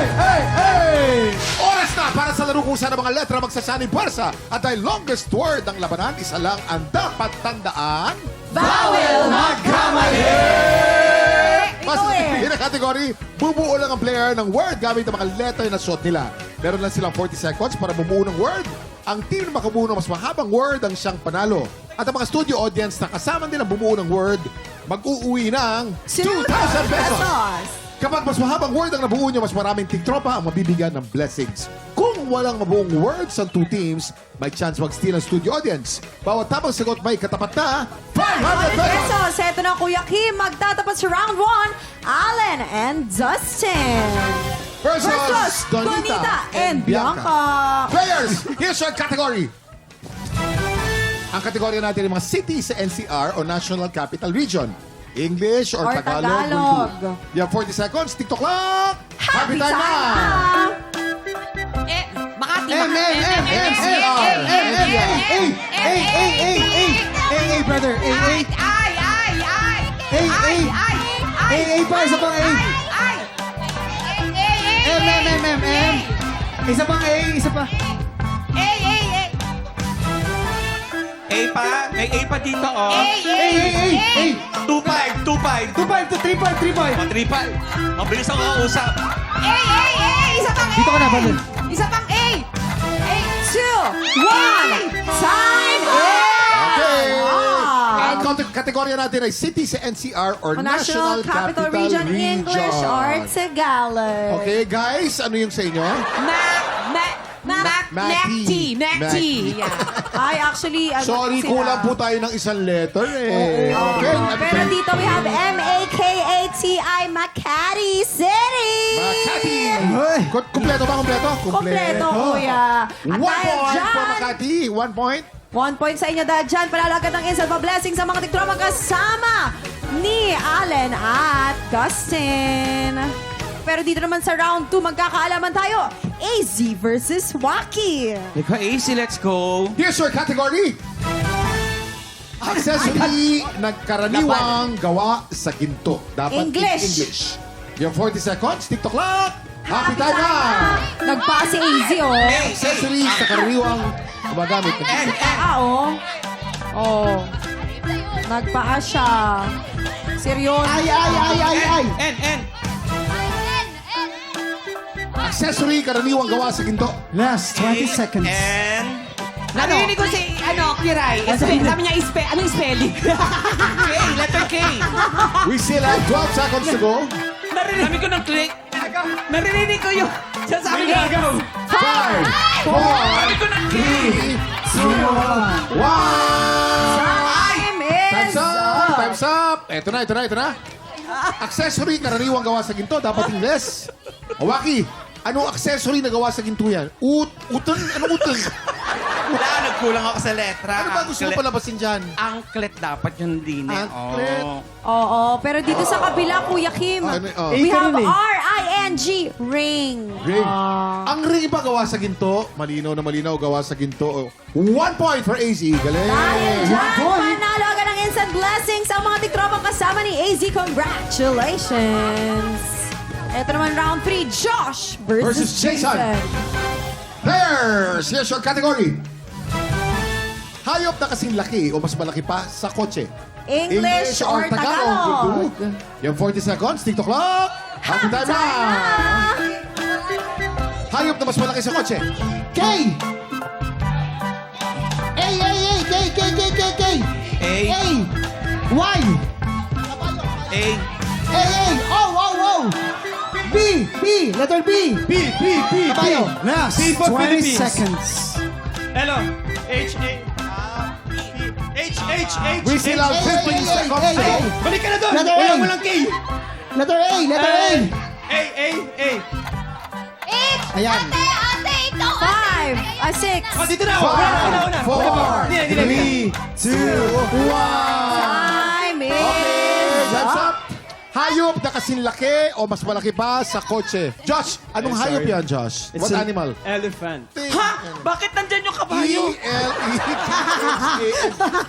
hey! Oras na para sa laro kung saan ang mga letra magsasanib puwersa. At dahil longest word ang labanan, isa lang ang dapat tandaan. Bawal magkamali! Mas hindi na kategory, bubuo lang ang player ng word gamit ang mga letter na suot nila. Meron lang silang 40 seconds para bumuo ng word. Ang team na makabuo ng mas mahabang word ang siyang panalo. At ang mga studio audience na kasama nilang bumuo ng word, mag-uuwi ng 2,000 pesos. Kapag mas mahabang word ang nabuo nyo, mas maraming tiktropa ang mabibigyan ng blessings. Kung walang mabuong words ang two teams, may chance mag-steal ang studio audience. Bawat tamang sagot may katapat na 500 pesos! Pesos, eto na Kuya Kim, magtatapat sa round 1, Allen and Dustin. Versus Donita and Bianca. Players, here's your category. Ang kategorya natin ay mga cities sa NCR o National Capital Region. English or Tagalog. You have 40 seconds. TikTok clock. Happy time na! Makati, brother. Pa, isa pang A. M. Isa pang A, isa pa. A pa? May A pa dito, oh. A. 2-5. 2-5 to 3-5. 3-5. Mabilis ako kausap. Isa pang A! Dito ka na, brother. Isa pang A! 2, 1, time! Okay. Ah. Ang kategorya natin ay city sa NCR or National Capital Region, English or Tagalog. Okay, guys, ano yung sa inyo? Macti. Yeah. Ay, actually, Sorry, sila. kulang po tayo ng isang letter eh. Okay. Pero dito we have M-A-K-A-T-I, Makati City! Makati. Hoy. Kompleto ba? Kompleto, kuya. At 1 dahil point dyan, for Makati. 1 point. 1 point sa inyo dahil dyan. Palalagad ng insult pa blessing sa mga tiktroma kasama ni Allen at Dustin. Pero dito naman sa round 2, magkakaalaman tayo. AZ versus Waki. Ikaw, AC, let's go. Here's your category. Accessory nagkaraniwang gawa sa ginto. Dapat English. English. You have 40 seconds. TikTok clock. Happy time na! Nagpa si AZ, oh. Accessory sa karaniwang gumagamit ng ginto. Oh. Nagpaa siya. Seryoso. Ay. N. Accessory karaniwang gawa sa ginto. Last 20 seconds. N. Narinig ko si, Kiray. Sabi niya, ano yung spelling? K. Letter K. We still have 12 seconds to go. Sabi ko ng click. Narinig ko yung, sabi niya. 5, 4, 3, 2, 1. Time is Time's up! Time's up! Ito na. Accessory karaniwang gawa sa ginto. Dapat English. Waki, anong accessory na gawa sa ginto yan? Utang? Anong utang? Wala, nagkulang ako sa letra. Ano ba gusto mo palabasin dyan? Angklet dapat yung din eh. Angklet. Oo, pero dito sa kabila, Kuya Kim, we have R-I-N-G, ring. Ring. Ang ring ba gawa sa ginto? Malinaw na malinaw gawa sa ginto. 1 point for AZ. Galing. Dahil dyan, point. panalo agad ng instant blessings ang mga tiktropang kasama ni AZ. Congratulations! Ito naman round 3, Josh versus Jason. Players, here's your category. Hayop na kasing laki o mas malaki pa sa kotse. English or Tagalog. You have 40 seconds. TikTok clock. Happy time na. Hayop na mas malaki sa kotse. K. A. Y. O. B. Letter B. Kabayo. Last B for 20 Philippines. seconds. Hello. H. We still have 15 seconds. Balik ka na doon. Letter A. Walang K. Letter A. A. Ayan. Ate, ikaw, 5, 6, Oh, dito na. 5, 4, 3, 2, 1. time is Time's up. up. Hayop na kasing laki o mas malaki pa sa kotse. Josh, anong hayop yan, Josh? What animal? Elephant. Ha? Bakit nandyan yung kabayo?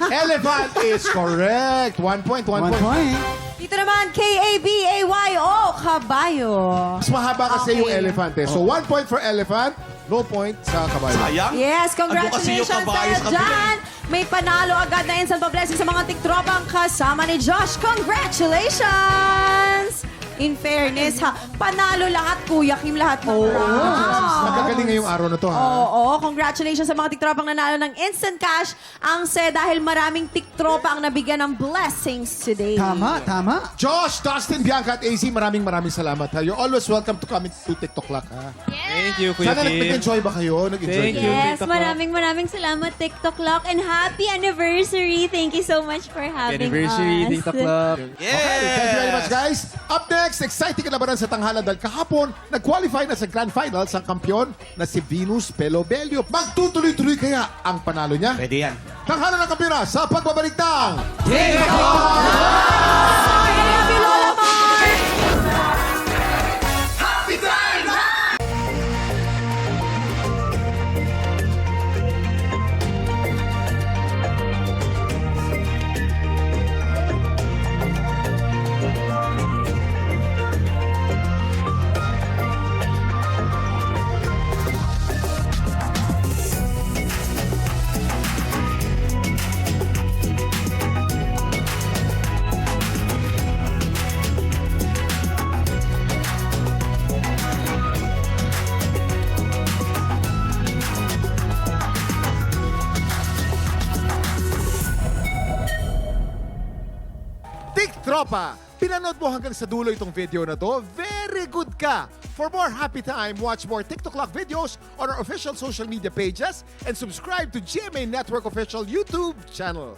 Elephant is correct. 1 point, 1 1 point. point. Dito naman, K-A-B-A-Y-O, kabayo. Mas mahaba kasi Okay. yung elephant eh. So 1 point for elephant, no point sa kabayo. Sayang. Yes, Ando kasi yung congratulations kabayo sa'yo sa kabila. dyan. May panalo agad na instant pa-blessing sa mga tiktropang kasama ni Josh. Congratulations! In fairness, ha, panalo lahat, Kuya Kim, lahat ng rounds. Magagaling ngayong araw na to ha. Oo, congratulations sa mga tiktropang nanalo ng instant cash. Ang dahil maraming tiktropa ang nabigyan ng blessings today. Tama, tama. Josh, Dustin, Bianca at AZ, maraming salamat ha. You're always welcome to come to TikTok Lock ha. Thank you, Kuya Sana Kim. nag-enjoy ba kayo? Nag-enjoy Thank kayo? you. Yes, TikTok maraming salamat TikTok Lock and happy anniversary. Thank you so much for having Anniversary, us. TikTok Club. Okay, thank you very much guys. Up next, exciting kalabaran sa tanghalan dahil kahapon, nag-qualify na sa Grand Finals ang kampyon na si Venus Pelobelio. Magtutuloy-tuloy kaya ang panalo niya? Pwede yan. Tanghalan ng kampyona sa pagbabalik ng Happy Lola Mart! Tropa, pinanood mo hanggang sa dulo itong video na to? Very good ka! For more happy time, watch more TikTok Lock videos on our official social media pages and subscribe to GMA Network official YouTube channel.